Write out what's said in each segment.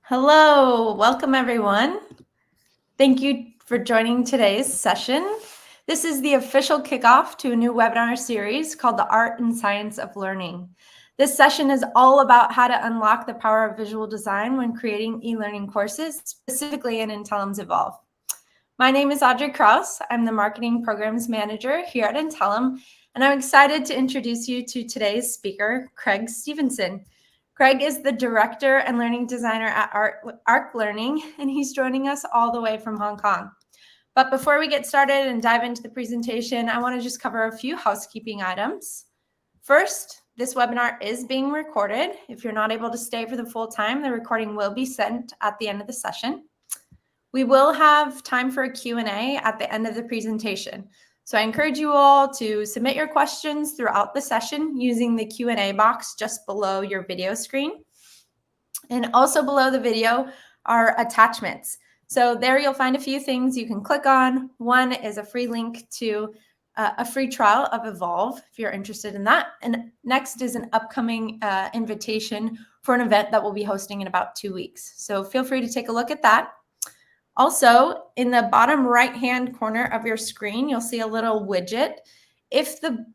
Hello, welcome everyone. Thank you for joining today's session. This is the official kickoff to a new webinar series called The Art and Science of Learning. This session is all about how to unlock the power of visual design when creating e-learning courses, specifically in Intellum's Evolve. My name is Audrey Krause. I'm the Marketing Programs Manager here at Intellum, and I'm excited to introduce you to today's speaker, Craig Stevenson. Craig is the Director and Learning Designer at Arc Learning, and he's joining us all the way from Hong Kong. But before we get started and dive into the presentation, I want to just cover a few housekeeping items. First, this webinar is being recorded. If you're not able to stay for the full time, the recording will be sent at the end of the session. We will have time for a Q&A at the end of the presentation. So I encourage you all to submit your questions throughout the session using the Q&A box just below your video screen. And also below the video are attachments. So there you'll find a few things you can click on. One is a free link to a free trial of Evolve if you're interested in that. And next is an upcoming invitation for an event that we'll be hosting in about 2 weeks. So feel free to take a look at that. Also, in the bottom right-hand corner of your screen, you'll see a little widget. If the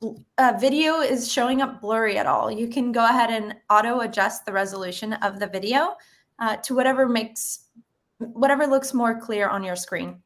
video is showing up blurry at all, you can go ahead and auto-adjust the resolution of the video to whatever looks more clear on your screen.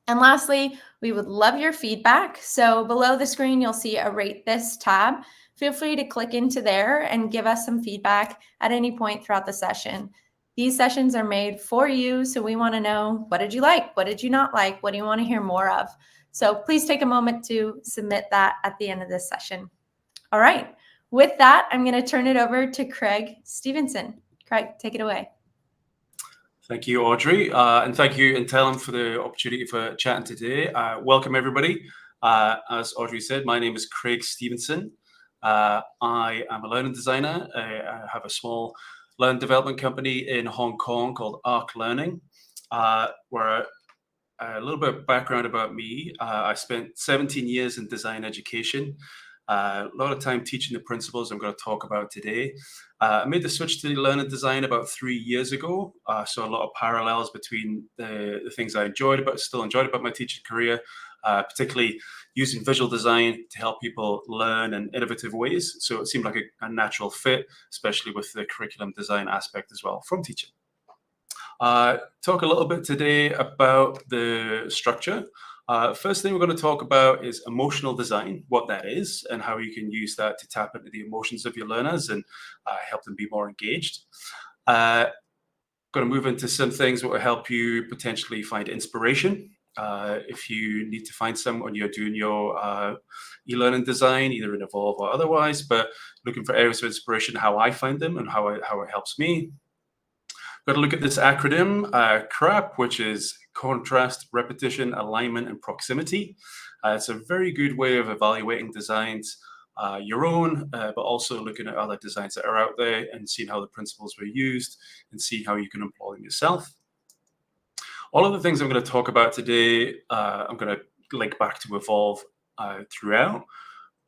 And lastly, we would love your feedback. So below the screen, you'll see a Rate This tab. Feel free to click into there and give us some feedback at any point throughout the session. These sessions are made for you, so we want to know, what did you like? What did you not like? What do you want to hear more of? So please take a moment to submit that at the end of this session. All right, with that, I'm going to turn it over to Craig Stevenson. Craig, take it away. Thank you, Audrey, and thank you, Intellum, for the opportunity for chatting today. Welcome, everybody. As Audrey said, my name is Craig Stevenson. I am a learning designer. I have a small learning development company in Hong Kong called Arc Learning, where a little bit of background about me. I spent 17 years in design education, a lot of time teaching the principles I'm going to talk about today. I made the switch to learning design about 3 years ago, so a lot of parallels between the things I still enjoyed about my teaching career, particularly using visual design to help people learn in innovative ways. So it seemed like a natural fit, especially with the curriculum design aspect as well from teaching. Talk a little bit today about the structure. First thing we're going to talk about is emotional design, what that is, and how you can use that to tap into the emotions of your learners and help them be more engaged. Going to move into some things that will help you potentially find inspiration. If you need to find some when you're doing your e-learning design, either in Evolve or otherwise, but looking for areas of inspiration, how I find them and how it helps me. Got to look at this acronym, CRAP, which is contrast, repetition, alignment, and proximity. It's a very good way of evaluating designs, your own, but also looking at other designs that are out there and seeing how the principles were used and seeing how you can employ them yourself. All of the things I'm going to talk about today, I'm going to link back to Evolve throughout,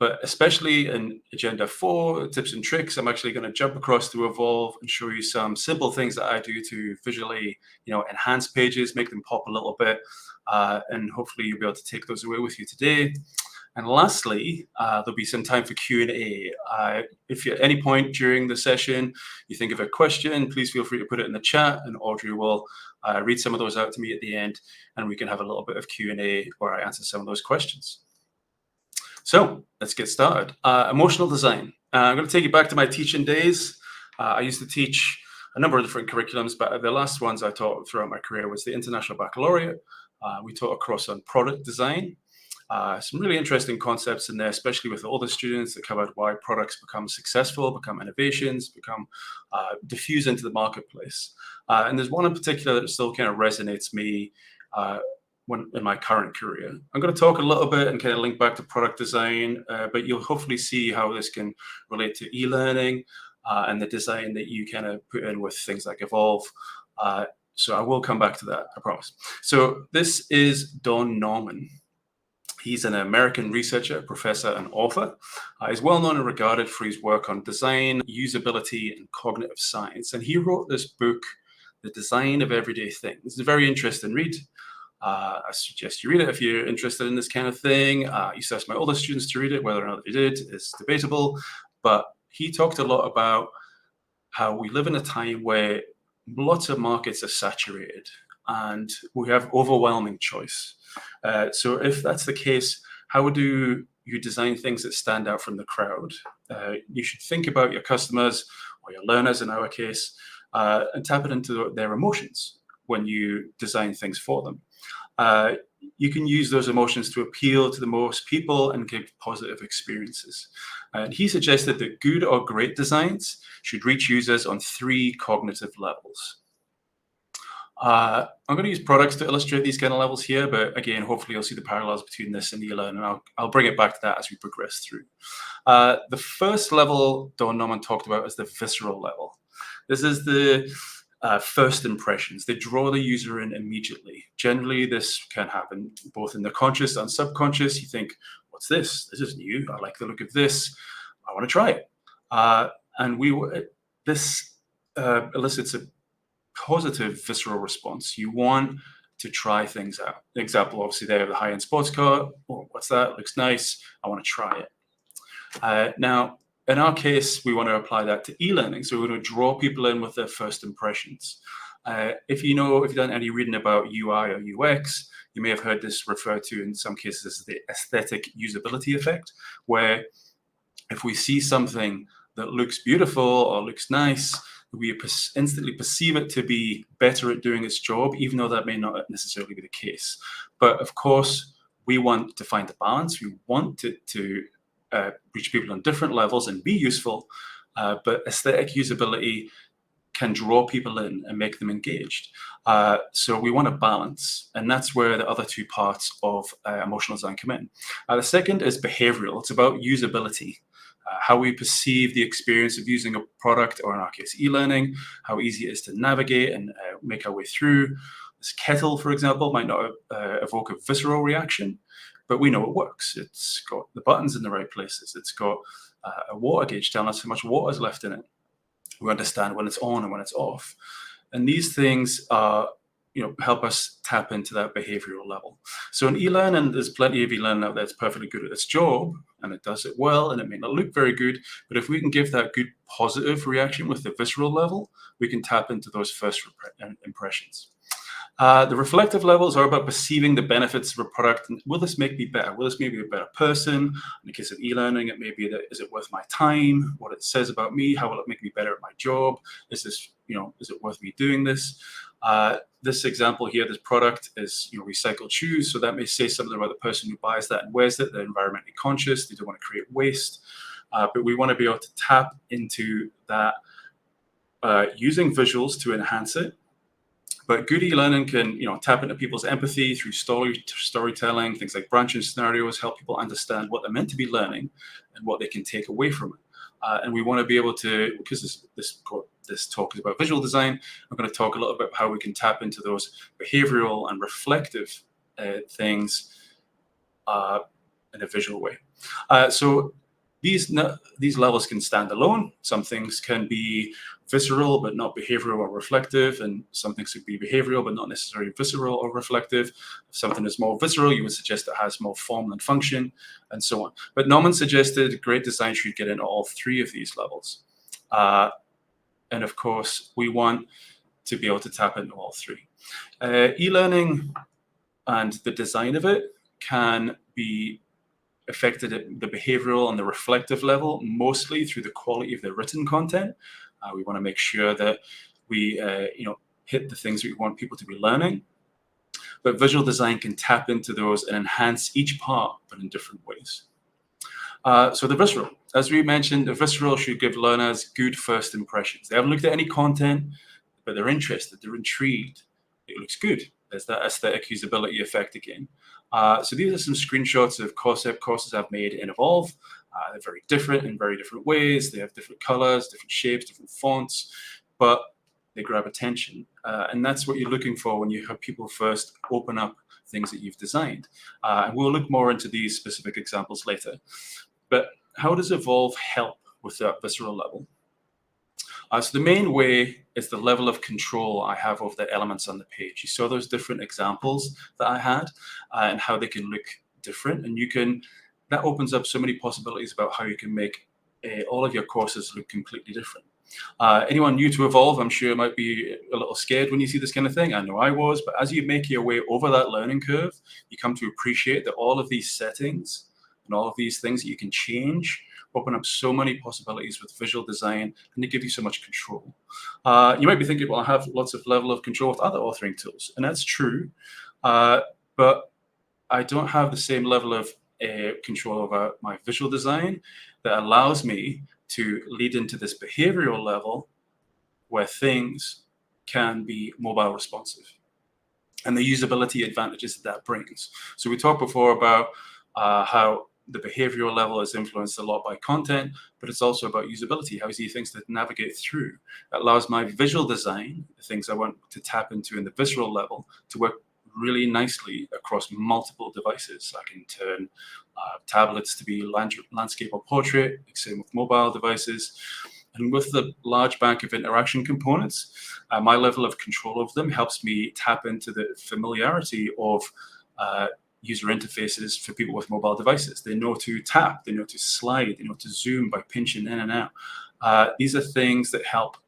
but especially in Agenda 4, tips and tricks, I'm actually going to jump across to Evolve and show you some simple things that I do to visually, enhance pages, make them pop a little bit, and hopefully you'll be able to take those away with you today. And lastly, there'll be some time for Q&A. If at any point during the session you think of a question, please feel free to put it in the chat, and Audrey will read some of those out to me at the end, and we can have a little bit of Q&A where I answer some of those questions. So let's get started. Emotional design. I'm going to take you back to my teaching days. I used to teach a number of different curriculums, but the last ones I taught throughout my career was the International Baccalaureate. We taught across on product design. Some really interesting concepts in there, especially with all the students that covered why products become successful, become innovations, become diffuse into the marketplace. And there's one in particular that still kind of resonates me in my current career. I'm going to talk a little bit and kind of link back to product design, but you'll hopefully see how this can relate to e-learning and the design that you kind of put in with things like Evolve. So I will come back to that, I promise. So this is Don Norman. He's an American researcher, professor, and author. He's well known and regarded for his work on design, usability, and cognitive science. And he wrote this book the design of everyday things. It's a very interesting read. I suggest you read it if you're interested in this kind of thing. I used to ask my older students to read it. Whether or not they did is debatable. But he talked a lot about how we live in a time where lots of markets are saturated and we have overwhelming choice. So if that's the case, how do you design things that stand out from the crowd? You should think about your customers or your learners in our case, and tap it into their emotions when you design things for them. You can use those emotions to appeal to the most people and give positive experiences. And he suggested that good or great designs should reach users on 3 cognitive levels. I'm going to use products to illustrate these kind of levels here, but again, hopefully you'll see the parallels between this and eLearning, and I'll bring it back to that as we progress through. The first level Don Norman talked about is the visceral level. This is the first impressions. They draw the user in immediately. Generally, this can happen both in the conscious and subconscious. You think, what's this? This is new. I like the look of this. I want to try it. And this elicits a positive visceral response. You want to try things out. The example, obviously, there of the high-end sports car. Oh, what's that? Looks nice. I want to try it. Now, in our case, we want to apply that to e-learning. So we're going to draw people in with their first impressions. If you've done any reading about UI or UX, you may have heard this referred to in some cases as the aesthetic usability effect, where if we see something that looks beautiful or looks nice, we instantly perceive it to be better at doing its job, even though that may not necessarily be the case. But of course, we want to find a balance. We want to reach people on different levels and be useful, but aesthetic usability can draw people in and make them engaged. So we want a balance, and that's where the other 2 parts of emotional design come in. The second is behavioral. It's about usability. How we perceive the experience of using a product, or in our case, e-learning, how easy it is to navigate and make our way through. This kettle, for example, might not evoke a visceral reaction, but we know it works. It's got the buttons in the right places. It's got a water gauge telling us how much water is left in it. We understand when it's on and when it's off. And these things help us tap into that behavioral level. So in e-learning, there's plenty of e-learning out there that's perfectly good at its job, and it does it well, and it may not look very good, but if we can give that good positive reaction with the visceral level, we can tap into those first impressions. The reflective levels are about perceiving the benefits of a product. Will this make me better? Will this make me a better person? In the case of e-learning, it may be that, is it worth my time? What it says about me? How will it make me better at my job? Is it worth me doing this? This example here, this product is recycled shoes. So that may say something about the person who buys that and wears it. They're environmentally conscious. They don't want to create waste. But we want to be able to tap into that using visuals to enhance it. But good e-learning can, tap into people's empathy through storytelling. Things like branching scenarios help people understand what they're meant to be learning and what they can take away from it. And we want to be able to, because this talk is about visual design, I'm going to talk a little bit about how we can tap into those behavioral and reflective things in a visual way. So these levels can stand alone. Some things can be visceral but not behavioral or reflective, and some things could be behavioral but not necessarily visceral or reflective. If something is more visceral, you would suggest it has more form than function, and so on. But Norman suggested great design should get into all 3 of these levels. And of course, we want to be able to tap into all 3. E-learning and the design of it can be affected at the behavioral and the reflective level, mostly through the quality of the written content. We want to make sure that we hit the things that we want people to be learning. But visual design can tap into those and enhance each part, but in different ways. So the visceral, as we mentioned, the visceral should give learners good first impressions. They haven't looked at any content, but they're interested, they're intrigued. It looks good. There's that aesthetic usability effect again. So these are some screenshots of courses I've made in Evolve. They're very different in very different ways. They have different colors, different shapes, different fonts, but they grab attention. And that's what you're looking for when you have people first open up things that you've designed. And we'll look more into these specific examples later. But how does Evolve help with that visceral level? So the main way is the level of control I have over the elements on the page. You saw those different examples that I had and how they can look different. And that opens up so many possibilities about how you can make all of your courses look completely different. Anyone new to Evolve, I'm sure might be a little scared when you see this kind of thing. I know I was, but as you make your way over that learning curve, you come to appreciate that all of these settings and all of these things that you can change open up so many possibilities with visual design, and they give you so much control. You might be thinking, well, I have lots of level of control with other authoring tools, and that's true, but I don't have the same level of control over my visual design that allows me to lead into this behavioral level where things can be mobile responsive and the usability advantages that brings. So we talked before about how the behavioral level is influenced a lot by content, but it's also about usability, how easy things to navigate through. That allows my visual design, the things I want to tap into in the visceral level, to work really nicely across multiple devices. I can turn tablets to be landscape or portrait, same with mobile devices. And with the large bank of interaction components, my level of control of them helps me tap into the familiarity of user interfaces for people with mobile devices. They know to tap, they know to slide, they know to zoom by pinching in and out. These are things that help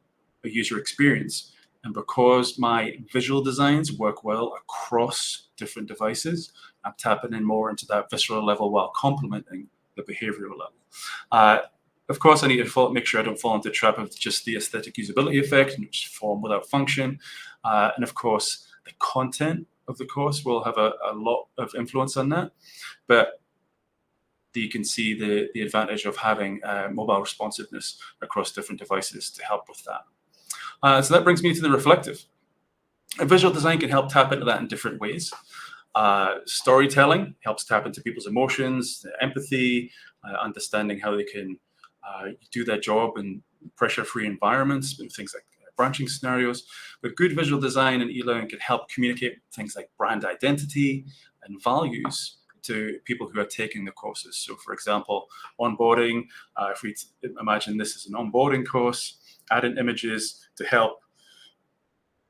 a user experience. And because my visual designs work well across different devices, I'm tapping in more into that visceral level while complementing the behavioral level. Of course, I need to make sure I don't fall into the trap of just the aesthetic usability effect, which is form without function. And of course, the content of the course will have a lot of influence on that. But you can see the advantage of having mobile responsiveness across different devices to help with that. So that brings me to the reflective. And visual design can help tap into that in different ways. Storytelling helps tap into people's emotions, empathy, understanding how they can do their job in pressure-free environments, things like branching scenarios. But good visual design and eLearning can help communicate things like brand identity and values to people who are taking the courses. So for example, onboarding, if we imagine this as an onboarding course, adding images to help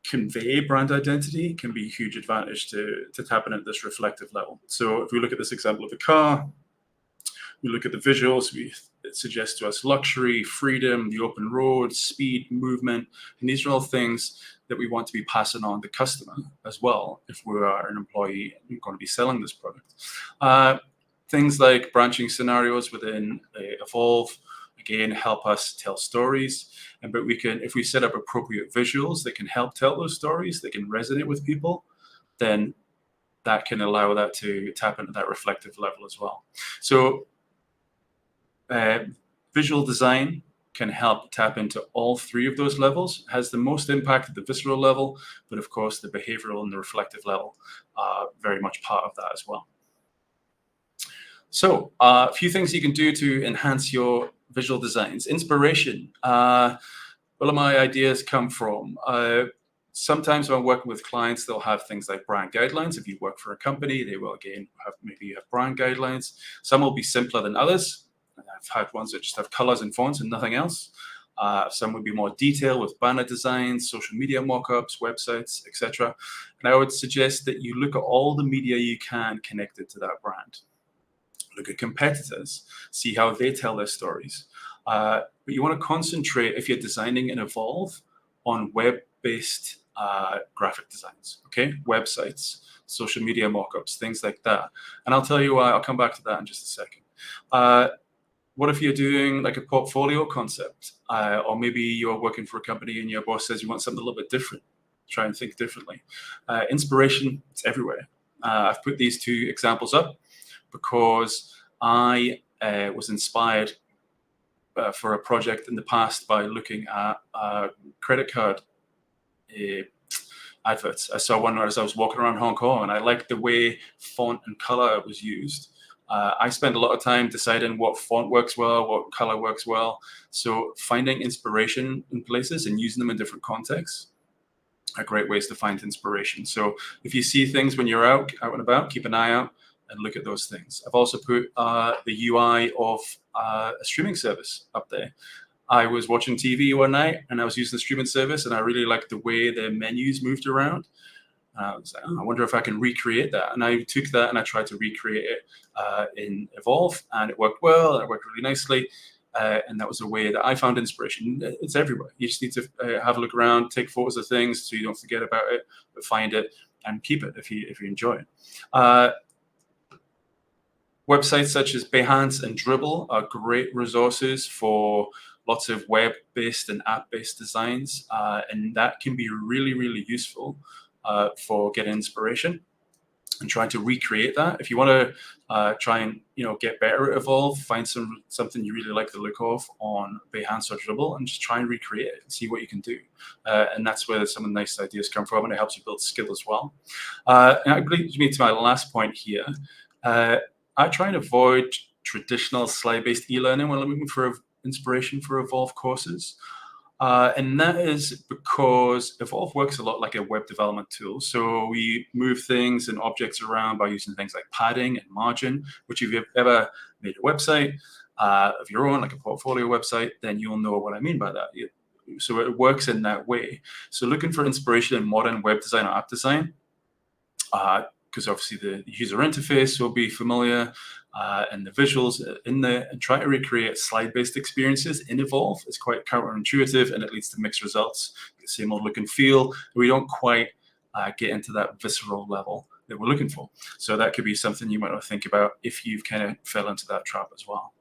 convey brand identity can be a huge advantage to tap in at this reflective level. So if we look at this example of a car, we look at the visuals, it suggests to us luxury, freedom, the open road, speed, movement, and these are all things that we want to be passing on to the customer as well if we are an employee and going to be selling this product. Things like branching scenarios within Evolve, again, help us tell stories. But we can, if we set up appropriate visuals that can help tell those stories, that can resonate with people, then that can allow that to tap into that reflective level as well. So visual design can help tap into all three of those levels, has the most impact at the visceral level, but of course the behavioral and the reflective level are very much part of that as well. So a few things you can do to enhance your visual designs. Inspiration. Where my ideas come from. Sometimes when I'm working with clients, they'll have things like brand guidelines. If you work for a company, they will again have maybe have brand guidelines. Some will be simpler than others. I've had ones that just have colors and fonts and nothing else. Some would be more detailed with banner designs, social media mockups, websites, etc. And I would suggest that you look at all the media you can connected to that brand. Look at competitors, see how they tell their stories. But you want to concentrate, if you're designing and Evolve, on web-based graphic designs, okay? Websites, social media mockups, things like that. And I'll tell you why, I'll come back to that in just a second. What if you're doing like a portfolio concept? Or maybe you're working for a company and your boss says you want something a little bit different. Try and think differently. Inspiration, it's everywhere. I've put these two examples up because I was inspired for a project in the past by looking at credit card adverts. I saw one as I was walking around Hong Kong, and I liked the way font and color was used. I spend a lot of time deciding what font works well, what color works well. So finding inspiration in places and using them in different contexts are great ways to find inspiration. So if you see things when you're out and about, keep an eye out and look at those things. I've also put the UI of a streaming service up there. I was watching TV one night and I was using the streaming service, and I really liked the way the menus moved around. I was like, oh, I wonder if I can recreate that. And I took that and I tried to recreate it in Evolve, and it worked well, and it worked really nicely. And that was a way that I found inspiration. It's everywhere. You just need to have a look around, take photos of things so you don't forget about it, but find it and keep it if you enjoy it. Websites such as Behance and Dribbble are great resources for lots of web-based and app-based designs, and that can be really, really useful for getting inspiration and trying to recreate that. If you want to try and get better at Evolve, find something you really like the look of on Behance or Dribbble, and just try and recreate it and see what you can do. And that's where some of the nice ideas come from, and it helps you build skill as well. And that brings me to my last point here. I try and avoid traditional slide-based e-learning when I'm looking for inspiration for Evolve courses. And that is because Evolve works a lot like a web development tool. So we move things and objects around by using things like padding and margin, which if you've ever made a website of your own, like a portfolio website, then you'll know what I mean by that. So it works in that way. So looking for inspiration in modern web design or app design, because obviously the user interface will be familiar and the visuals in there, and try to recreate slide-based experiences in Evolve. It's quite counterintuitive and it leads to mixed results. The same old look and feel. We don't quite get into that visceral level that we're looking for. So that could be something you might want to think about if you've kind of fell into that trap as well.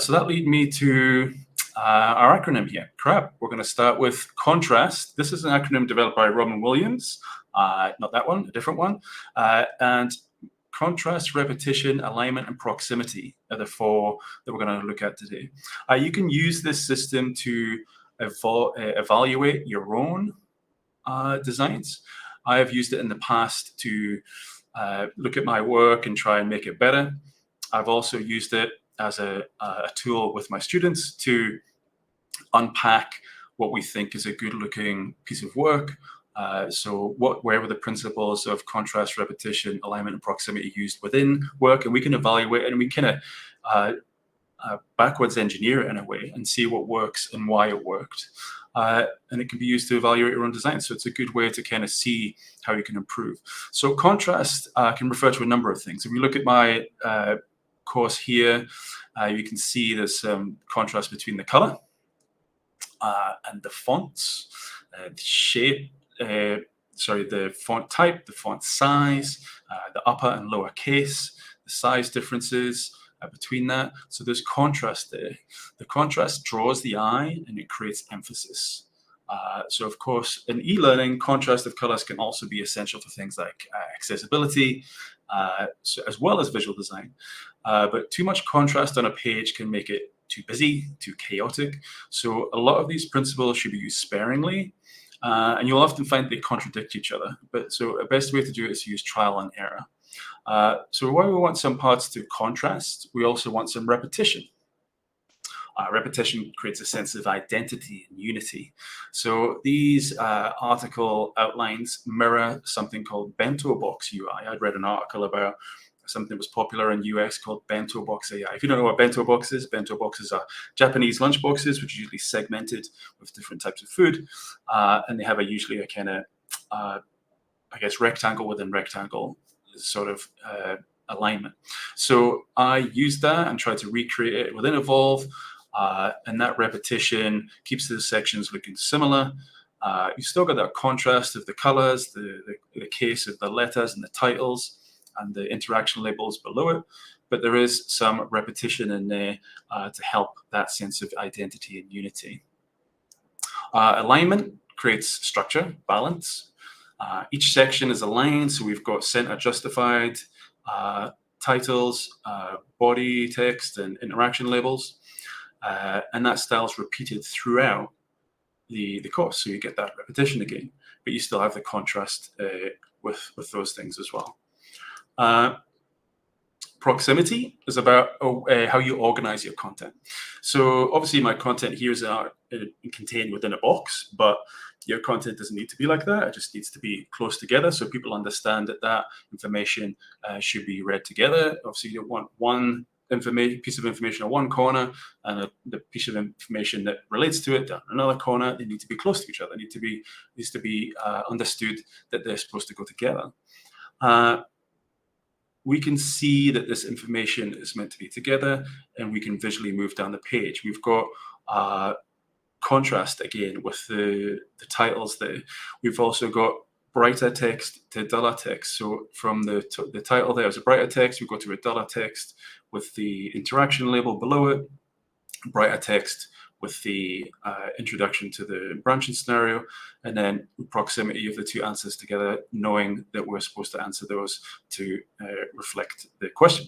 So that leads me to our acronym here, CRAB. We're going to start with contrast. This is an acronym developed by Robin Williams. Not that one, a different one. And contrast, repetition, alignment, and proximity are the four that we're going to look at today. You can use this system to evaluate your own designs. I have used it in the past to look at my work and try and make it better. I've also used it as a tool with my students to unpack what we think is a good looking piece of work. So where were the principles of contrast, repetition, alignment, and proximity used within work? And we can evaluate it, and we kind of backwards engineer it in a way and see what works and why it worked. And it can be used to evaluate your own design. So it's a good way to kind of see how you can improve. So contrast can refer to a number of things. If we look at my course here, you can see there's some contrast between the color and the fonts, the shape, the font type, the font size, the upper and lower case, the size differences between that. So there's contrast there. The contrast draws the eye and it creates emphasis. So of course, in e-learning, contrast of colors can also be essential for things like accessibility, as well as visual design. But too much contrast on a page can make it too busy, too chaotic. So a lot of these principles should be used sparingly. And you'll often find they contradict each other. But so a best way to do it is to use trial and error. So while we want some parts to contrast, we also want some repetition. Repetition creates a sense of identity and unity. So these article outlines mirror something called bento box UI. I'd read an article about something that was popular in UX called bento box AI. If you don't know what bento boxes are Japanese lunch boxes, which are usually segmented with different types of food. And they have usually a kind of, rectangle within rectangle sort of alignment. So I used that and tried to recreate it within Evolve. And that repetition keeps the sections looking similar. You still got that contrast of the colors, the case of the letters and the titles, and the interaction labels below it, but there is some repetition in there to help that sense of identity and unity. Alignment creates structure, balance. Each section is aligned, so we've got center justified titles, body text, and interaction labels, and that style is repeated throughout the course, so you get that repetition again, but you still have the contrast with those things as well. Proximity is about how you organize your content. So obviously my content here is contained within a box, but your content doesn't need to be like that. It just needs to be close together so people understand that information should be read together. Obviously you don't want one piece of information on one corner and the piece of information that relates to it down another corner. They need to be close to each other. Needs to be understood that they're supposed to go together. We can see that this information is meant to be together, and we can visually move down the page. We've got contrast again with the titles there. We've also got brighter text to duller text. So from the title there is a brighter text, we go to a duller text with the interaction label below it, brighter text with the introduction to the branching scenario, and then proximity of the two answers together, knowing that we're supposed to answer those to reflect the question.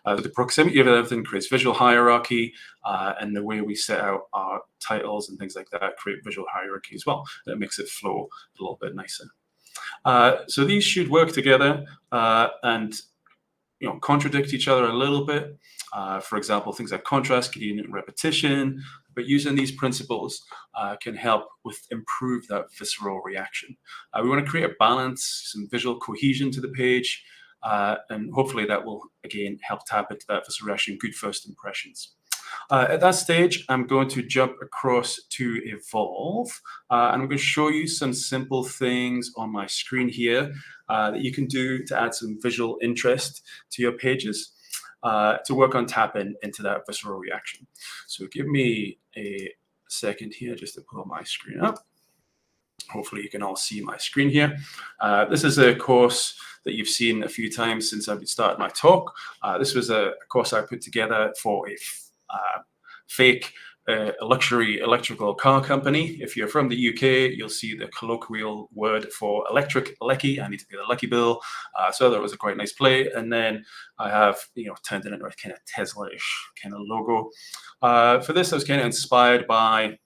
The proximity of everything creates visual hierarchy, and the way we set out our titles and things like that create visual hierarchy as well. That makes it flow a little bit nicer. So these should work together and contradict each other a little bit. For example, things like contrast, gradient, and repetition. But using these principles can help with improve that visceral reaction. We want to create a balance, some visual cohesion to the page, and hopefully that will again help tap into that visceral reaction, good first impressions. At that stage, I'm going to jump across to Evolve, and I'm going to show you some simple things on my screen here that you can do to add some visual interest to your pages to work on tapping into that visceral reaction. So give me a second here just to pull my screen up. Hopefully you can all see my screen here. This is a course that you've seen a few times since I've started my talk. This was a course I put together for a fake luxury electrical car company. If you're from the UK, you'll see the colloquial word for electric lecky. I need to pay the lucky bill. So that was a quite nice play. And then I have, turned it into a kind of Tesla-ish kind of logo. For this, I was kind of inspired by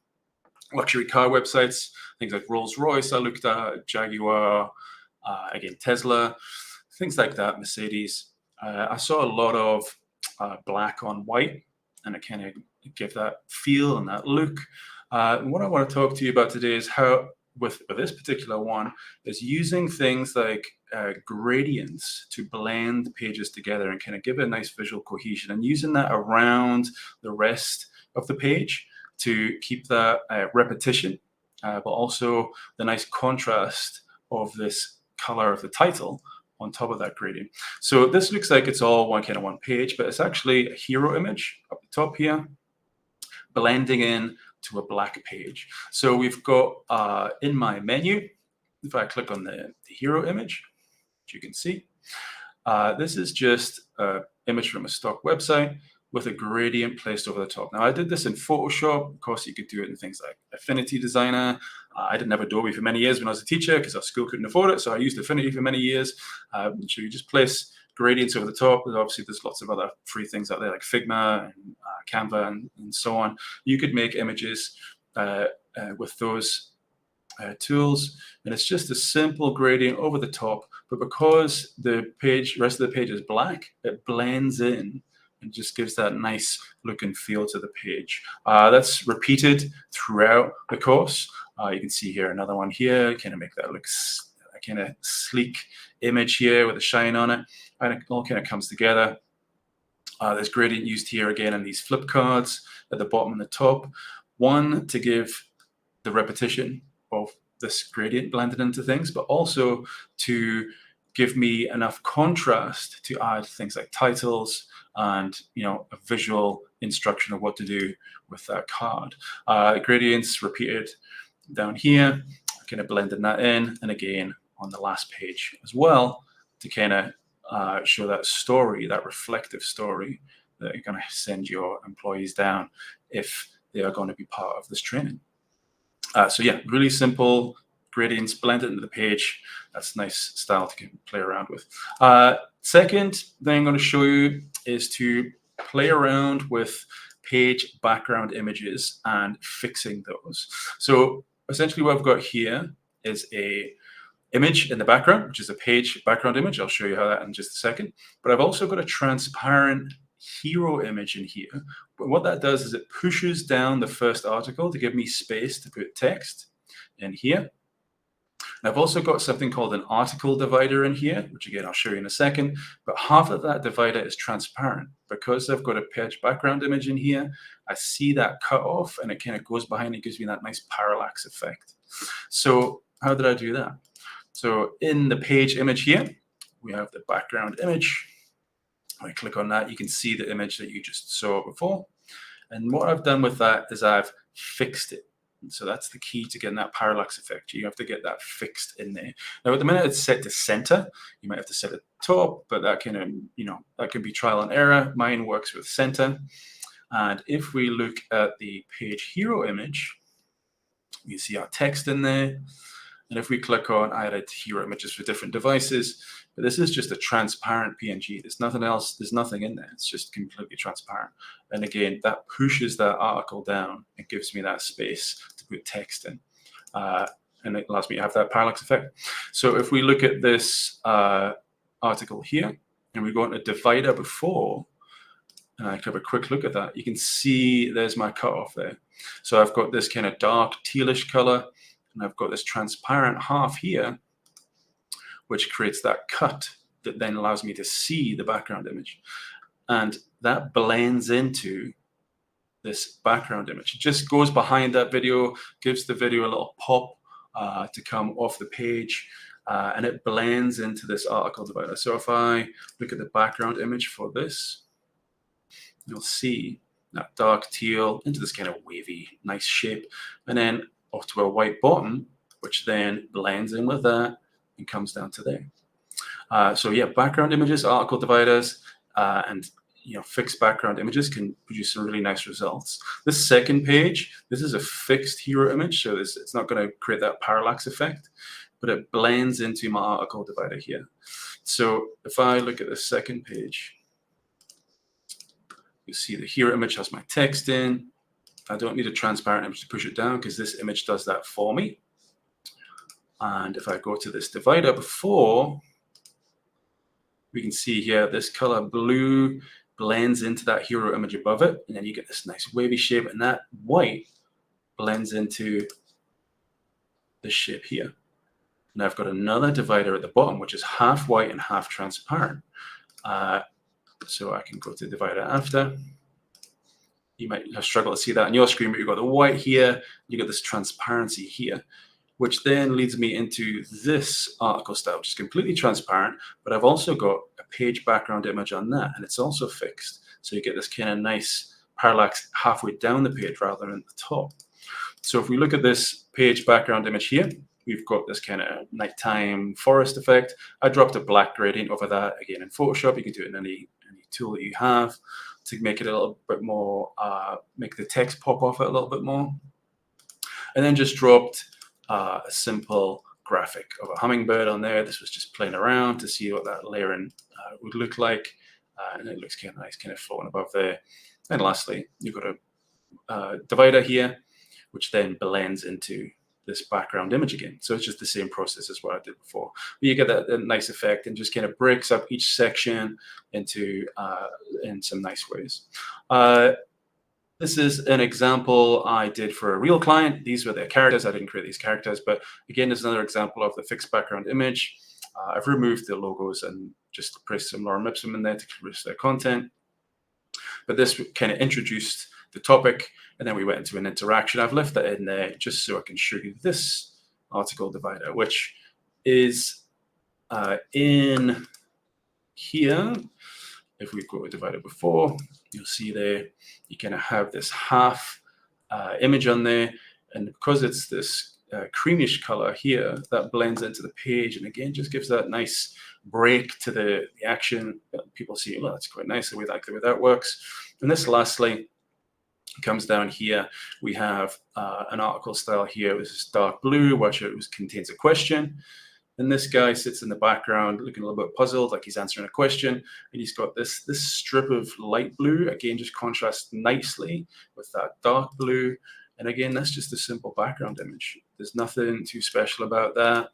luxury car websites, things like Rolls-Royce I looked at, Jaguar, again, Tesla, things like that, Mercedes. I saw a lot of black on white, and it kind of give that feel and that look. What I want to talk to you about today is how, with this particular one, is using things like gradients to blend pages together and kind of give it a nice visual cohesion, and using that around the rest of the page to keep that repetition, but also the nice contrast of this color of the title on top of that gradient. So this looks like it's all one page, but it's actually a hero image up the top here, blending in to a black page. So we've got in my menu, if I click on the hero image, which you can see, this is just an image from a stock website with a gradient placed over the top. Now I did this in Photoshop. Of course, you could do it in things like Affinity Designer. I didn't have Adobe for many years when I was a teacher because our school couldn't afford it. So I used Affinity for many years. So you just place gradients over the top. And obviously, there's lots of other free things out there like Figma and Canva and so on. You could make images with those tools, and it's just a simple gradient over the top. But because the rest of the page is black, it blends in and just gives that nice look and feel to the page. That's repeated throughout the course. You can see here another one here, kind of make that look a kind of sleek image here with a shine on it, and it all kind of comes together. There's gradient used here again in these flip cards at the bottom and the top. One, to give the repetition of this gradient blended into things, but also to give me enough contrast to add things like titles and a visual instruction of what to do with that card. Gradients repeated down here, kind of blending that in, and again on the last page as well to kind of show that story, that reflective story that you're going to send your employees down if they are going to be part of this training. So yeah, really simple gradients blended into the page. That's a nice style to play around with. Second thing I'm going to show you is to play around with page background images and fixing those. So essentially what I've got here is a image in the background, which is a page background image. I'll show you how that in just a second. But I've also got a transparent hero image in here. But what that does is it pushes down the first article to give me space to put text in here. And I've also got something called an article divider in here, which again, I'll show you in a second, but half of that divider is transparent. Because I've got a page background image in here, I see that cut off and it kind of goes behind, it gives me that nice parallax effect. So how did I do that? So in the page image here, we have the background image. When I click on that, you can see the image that you just saw before. And what I've done with that is I've fixed it. And so that's the key to getting that parallax effect. You have to get that fixed in there. Now, at the minute it's set to center. You might have to set it top, but that can, that can be trial and error. Mine works with center. And if we look at the page hero image, you see our text in there. And if we click on, I added hero images for different devices, but this is just a transparent PNG. There's nothing else. There's nothing in there. It's just completely transparent. And again, that pushes that article down. It gives me that space to put text in. And it allows me to have that parallax effect. So if we look at this article here, and we go into divider before, and I have a quick look at that, you can see there's my cutoff there. So I've got this kind of dark tealish color, and I've got this transparent half here, which creates that cut that then allows me to see the background image. And that blends into this background image. It just goes behind that video, gives the video a little pop to come off the page, and it blends into this article divider. So if I look at the background image for this, you'll see that dark teal into this kind of wavy, nice shape, and then off to a white bottom, which then blends in with that and comes down to there. So yeah, background images, article dividers, and fixed background images can produce some really nice results. This second page, this is a fixed hero image, so it's not going to create that parallax effect, but it blends into my article divider here. So if I look at the second page, you see the hero image has my text in. I don't need a transparent image to push it down because this image does that for me. And if I go to this divider before, we can see here this color blue blends into that hero image above it, and then you get this nice wavy shape, and that white blends into this shape here. Now I've got another divider at the bottom, which is half white and half transparent. So I can go to the divider after. You might have struggled to see that on your screen, but you've got the white here, you've got this transparency here, which then leads me into this article style, which is completely transparent, but I've also got a page background image on that, and it's also fixed. So you get this kind of nice parallax halfway down the page rather than at the top. So if we look at this page background image here, we've got this kind of nighttime forest effect. I dropped a black gradient over that. Again, in Photoshop, you can do it in any tool that you have to make it a little bit more, make the text pop off it a little bit more. And then just dropped a simple graphic of a hummingbird on there. This was just playing around to see what that layering would look like. And it looks kind of nice, kind of floating above there. And lastly, you've got a divider here, which then blends into this background image again. So it's just the same process as what I did before. But you get that nice effect and just kind of breaks up each section into in some nice ways. This is an example I did for a real client. These were their characters. I didn't create these characters, but again, there's another example of the fixed background image. I've removed the logos and just pressed some lorem ipsum in there to produce their content. But this kind of introduced the topic, and then we went into an interaction. I've left that in there just so I can show you this article divider, which is in here. If we go to divider before, you'll see there, you kind of have this half image on there. And because it's this creamish color here, that blends into the page. And again, just gives that nice break to the action. People see, oh, that's quite nice. We like the way that works. And this lastly comes down here. We have an article style here. This is dark blue, which contains a question. And this guy sits in the background looking a little bit puzzled, like he's answering a question. And he's got this strip of light blue, again, just contrasts nicely with that dark blue. And again, that's just a simple background image. There's nothing too special about that.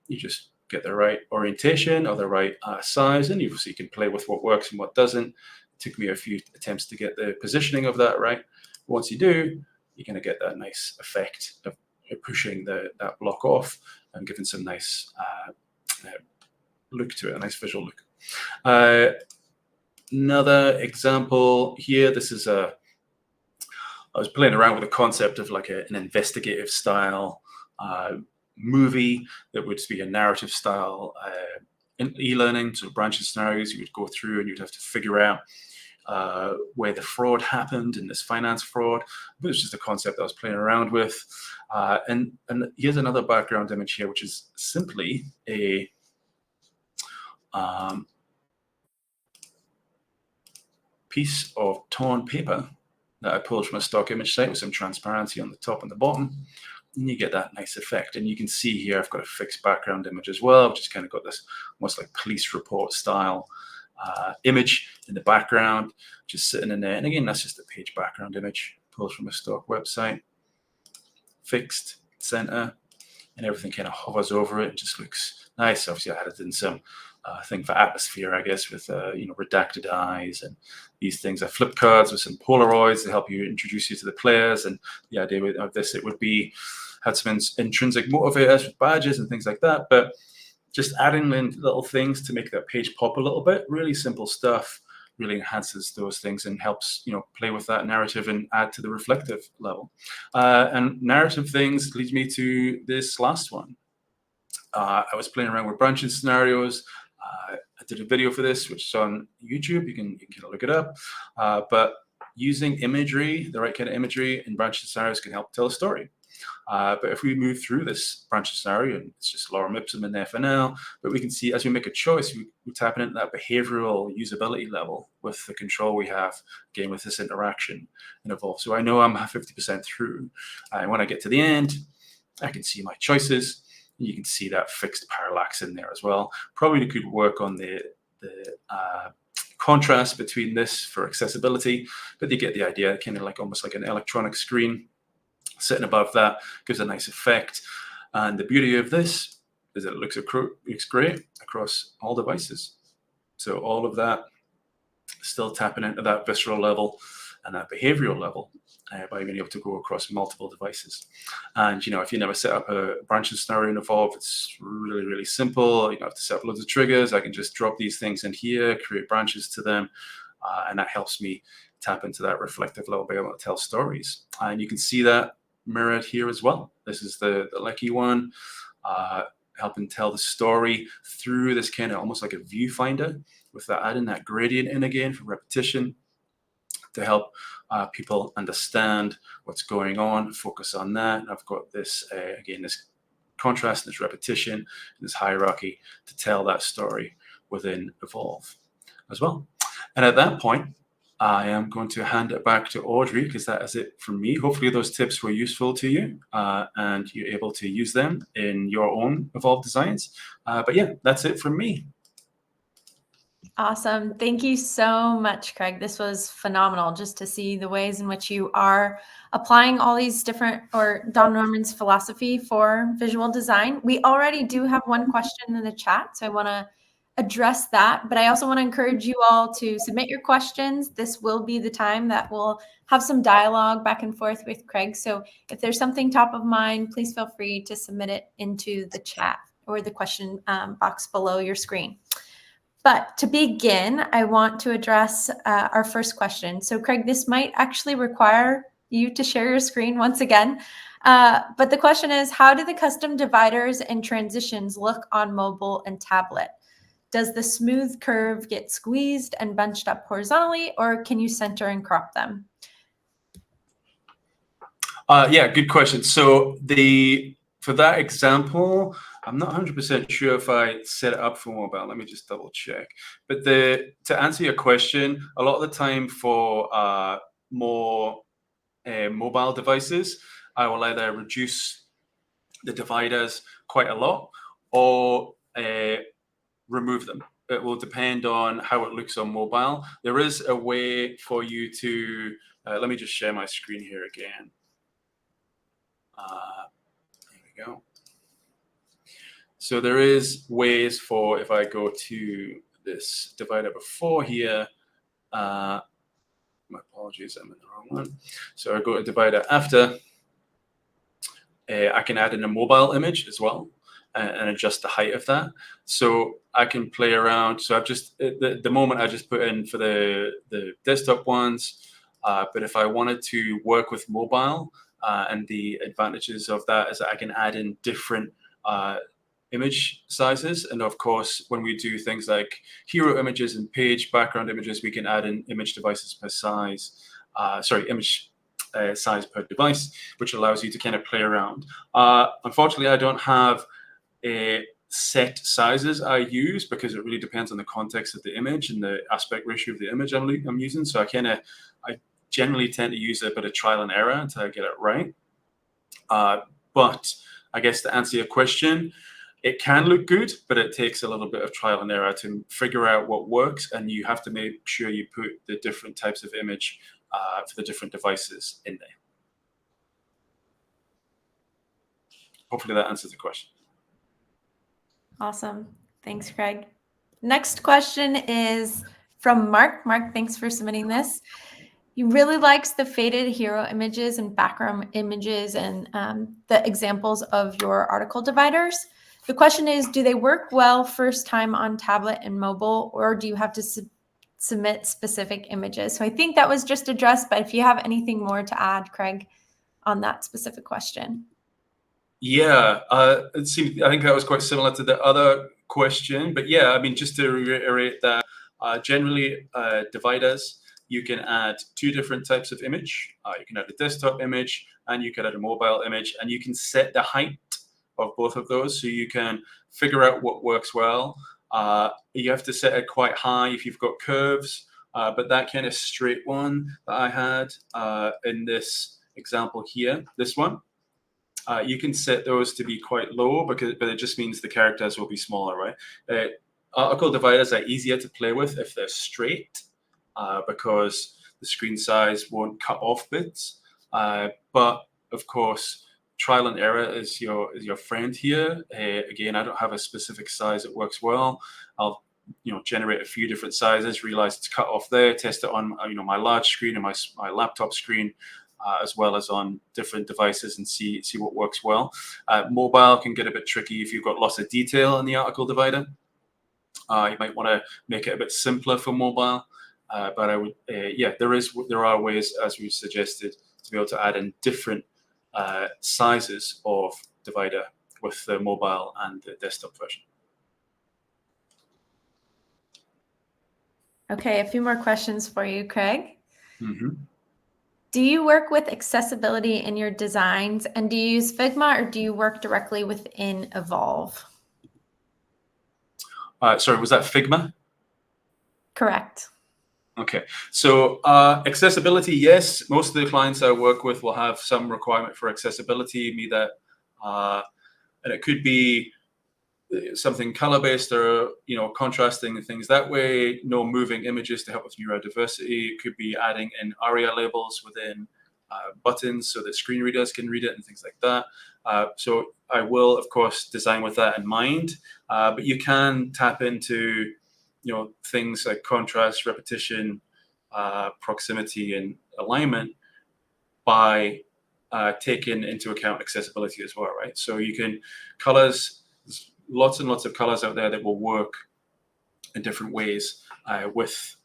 You just get the right orientation or the right size, and you can play with what works and what doesn't. It took me a few attempts to get the positioning of that right. Once you do, you're going to get that nice effect of pushing that block off and giving some nice look to it, a nice visual look. Another example here, this is I was playing around with the concept of like an investigative style movie that would be a narrative style in e-learning, so branching scenarios you would go through and you'd have to figure out where the fraud happened in this finance fraud. It was just a concept I was playing around with. And here's another background image here, which is simply a piece of torn paper that I pulled from a stock image site with some transparency on the top and the bottom. And you get that nice effect. And you can see here I've got a fixed background image as well, which has kind of got this almost like police report style image in the background, just sitting in there. And again, that's just a page background image pulled from a stock website, fixed, center, and everything kind of hovers over it. It just looks nice. Obviously, I added in some thing for atmosphere, I guess, with redacted eyes and these things. I flip cards with some Polaroids to help you introduce you to the players. And the idea of this, it would be had some intrinsic motivators with badges and things like that. But just adding in little things to make that page pop a little bit, really simple stuff, really enhances those things and helps play with that narrative and add to the reflective level. And narrative things leads me to this last one. I was playing around with branching scenarios. I did a video for this, which is on YouTube. You can look it up. But using imagery, the right kind of imagery in branching scenarios can help tell a story. But if we move through this branching scenario, and it's just lorem ipsum in there for now, but we can see as we make a choice, we're tapping into that behavioral usability level with the control we have, again, with this interaction and evolve. So I know I'm 50% through. And when I get to the end, I can see my choices. You can see that fixed parallax in there as well. Probably could work on the contrast between this for accessibility, but you get the idea, kind of like almost like an electronic screen sitting above that gives a nice effect. And the beauty of this is that it looks great across all devices. So all of that still tapping into that visceral level and that behavioral level by being able to go across multiple devices. And if you never set up a branching scenario in Evolve, it's really, really simple. You don't have to set up loads of triggers. I can just drop these things in here, create branches to them, and that helps me tap into that reflective level, be able to tell stories. And you can see that mirrored here as well. This is the lucky one, helping tell the story through this kind of almost like a viewfinder, with that adding that gradient in again for repetition to help people understand what's going on, focus on that. And I've got this, again, this contrast, this repetition, this hierarchy to tell that story within Evolve as well. And at that point, I am going to hand it back to Audrey, because that is it from me. Hopefully those tips were useful to you and you're able to use them in your own Evolve designs. But yeah, that's it from me. Awesome. Thank you so much, Craig. This was phenomenal just to see the ways in which you are applying all these different, or Don Norman's philosophy for visual design. We already do have one question in the chat, so I want to address that, but I also want to encourage you all to submit your questions. This will be the time that we'll have some dialogue back and forth with Craig. So if there's something top of mind, please feel free to submit it into the chat or the question box below your screen. But to begin, I want to address our first question. So Craig, this might actually require you to share your screen once again. But the question is, how do the custom dividers and transitions look on mobile and tablet? Does the smooth curve get squeezed and bunched up horizontally, or can you center and crop them? Yeah, good question. So for that example, I'm not 100% sure if I set it up for mobile. Let me just double check. But to answer your question, a lot of the time for more mobile devices, I will either reduce the dividers quite a lot or remove them. It will depend on how it looks on mobile. There is a way for you to, let me just share my screen here again. There we go. So there is ways for, if I go to this divider before here, my apologies, I'm in the wrong one. So I go to divider after, I can add in a mobile image as well and adjust the height of that. So I can play around. So I've just, at the moment I just put in for the desktop ones. But if I wanted to work with mobile, and the advantages of that is that I can add in different image sizes. And of course, when we do things like hero images and page background images, we can add in image devices per size. Image size per device, which allows you to kind of play around. Unfortunately, I don't have set sizes I use because it really depends on the context of the image and the aspect ratio of the image I'm using. So I generally tend to use a bit of trial and error until I get it right. But I guess to answer your question, it can look good, but it takes a little bit of trial and error to figure out what works, and you have to make sure you put the different types of image for the different devices in there. Hopefully that answers the question. Awesome. Thanks, Craig. Next question is from Mark. Mark, thanks for submitting this. He really likes the faded hero images and background images and the examples of your article dividers. The question is, do they work well first time on tablet and mobile, or do you have to submit specific images? So I think that was just addressed, but if you have anything more to add, Craig, on that specific question. Yeah, I think that was quite similar to the other question, but yeah, I mean, just to reiterate that generally dividers, you can add two different types of image. You can add a desktop image and you can add a mobile image, and you can set the height of both of those so you can figure out what works well. You have to set it quite high if you've got curves, but that kind of straight one that I had in this example here, this one, you can set those to be quite low but it just means the characters will be smaller, right? Article dividers are easier to play with if they're straight because the screen size won't cut off bits. But of course, trial and error is your friend here. Again, I don't have a specific size that works well. I'll generate a few different sizes, realize it's cut off there, test it on my large screen and my laptop screen, as well as on different devices, and see what works well. Mobile can get a bit tricky if you've got lots of detail in the article divider. You might want to make it a bit simpler for mobile, but I would, there are ways, as we suggested, to be able to add in different sizes of divider with the mobile and the desktop version. Okay, a few more questions for you, Craig. Mm-hmm. Do you work with accessibility in your designs, and do you use Figma, or do you work directly within Evolve? Sorry, was that Figma? Correct. Okay, so accessibility, yes. Most of the clients I work with will have some requirement for accessibility, and it could be something color-based or contrasting things that way. No moving images to help with neurodiversity. It could be adding in ARIA labels within buttons so that screen readers can read it and things like that. So I will, of course, design with that in mind. But you can tap into things like contrast, repetition, proximity, and alignment by taking into account accessibility as well, right? So you can colors. There's lots and lots of colors out there that will work in different ways with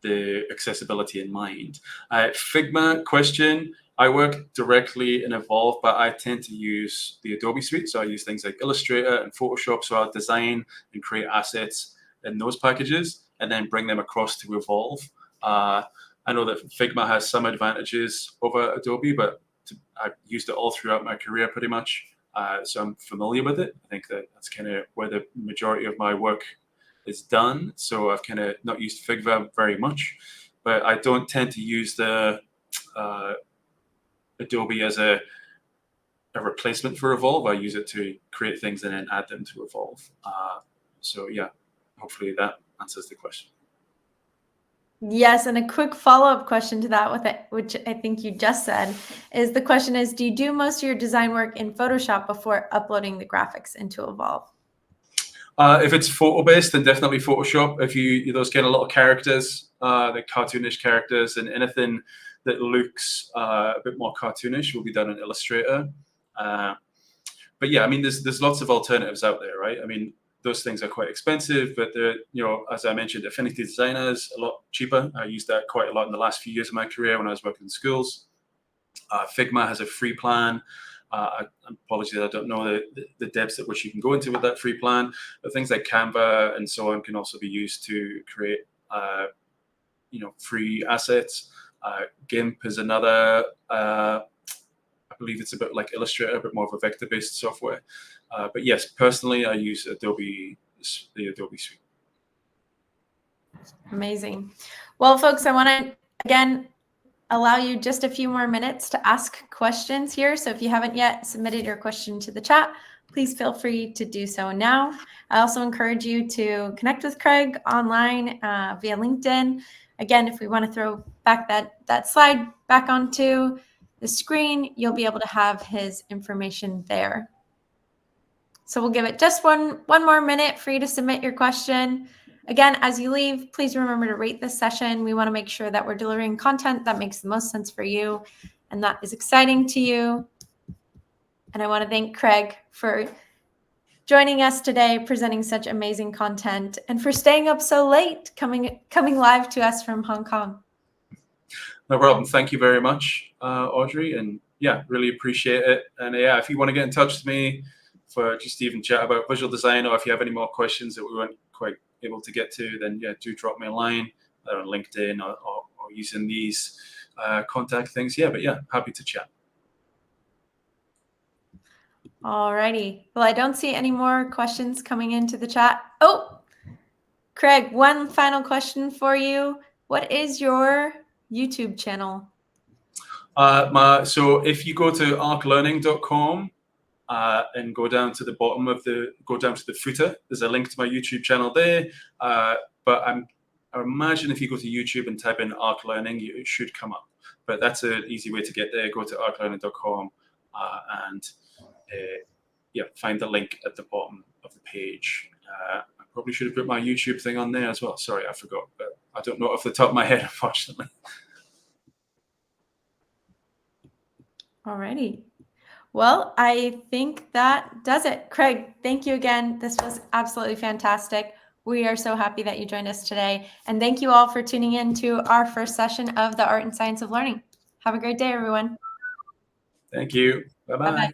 the accessibility in mind. Figma question, I work directly in Evolve, but I tend to use the Adobe suite. So I use things like Illustrator and Photoshop. So I'll design and create assets in those packages and then bring them across to Evolve. I know that Figma has some advantages over Adobe, but I've used it all throughout my career pretty much. So I'm familiar with it. I think that's kind of where the majority of my work is done. So I've kind of not used Figma very much, but I don't tend to use the Adobe as a replacement for Evolve. I use it to create things and then add them to Evolve. So yeah, hopefully that answers the question. Yes, and a quick follow-up question to that, which I think you just said, is the question is, do you do most of your design work in Photoshop before uploading the graphics into Evolve? If it's photo-based, then definitely Photoshop. If those kind of little characters, the cartoonish characters, and anything that looks a bit more cartoonish will be done in Illustrator. But yeah, I mean, there's lots of alternatives out there, right? I mean, those things are quite expensive, but they're, as I mentioned, Affinity Designer is a lot cheaper. I used that quite a lot in the last few years of my career when I was working in schools. Figma has a free plan. Apologies, I don't know the depths at which you can go into with that free plan, but things like Canva and so on can also be used to create, free assets. GIMP is another. I believe it's a bit like Illustrator, a bit more of a vector-based software. But yes, personally, I use the Adobe Suite. Amazing. Well, folks, I want to, again, allow you just a few more minutes to ask questions here. So if you haven't yet submitted your question to the chat, please feel free to do so now. I also encourage you to connect with Craig online via LinkedIn. Again, if we want to throw back that slide back onto the screen, you'll be able to have his information there. So we'll give it just one more minute for you to submit your question. Again, as you leave, please remember to rate this session. We want to make sure that we're delivering content that makes the most sense for you and that is exciting to you. And I want to thank Craig for joining us today, presenting such amazing content, and for staying up so late, coming live to us from Hong Kong. No problem. Thank you very much, Audrey. And yeah, really appreciate it. And yeah, if you want to get in touch with me for just even chat about visual design, or if you have any more questions that we weren't quite able to get to, then yeah, do drop me a line on LinkedIn or using these contact things. Yeah, but yeah, happy to chat. All righty. Well, I don't see any more questions coming into the chat. Oh, Craig, one final question for you. What is your YouTube channel? So if you go to arclearning.com and go down to the footer, there's a link to my YouTube channel there. But I imagine if you go to YouTube and type in Arc Learning, it should come up. But that's an easy way to get there. Go to arclearning.com and find the link at the bottom of the page. I probably should have put my YouTube thing on there as well. Sorry, I forgot, but I don't know off the top of my head, unfortunately. All righty. Well, I think that does it. Craig, thank you again. This was absolutely fantastic. We are so happy that you joined us today. And thank you all for tuning in to our first session of the Art and Science of Learning. Have a great day, everyone. Thank you. Bye-bye. Bye-bye.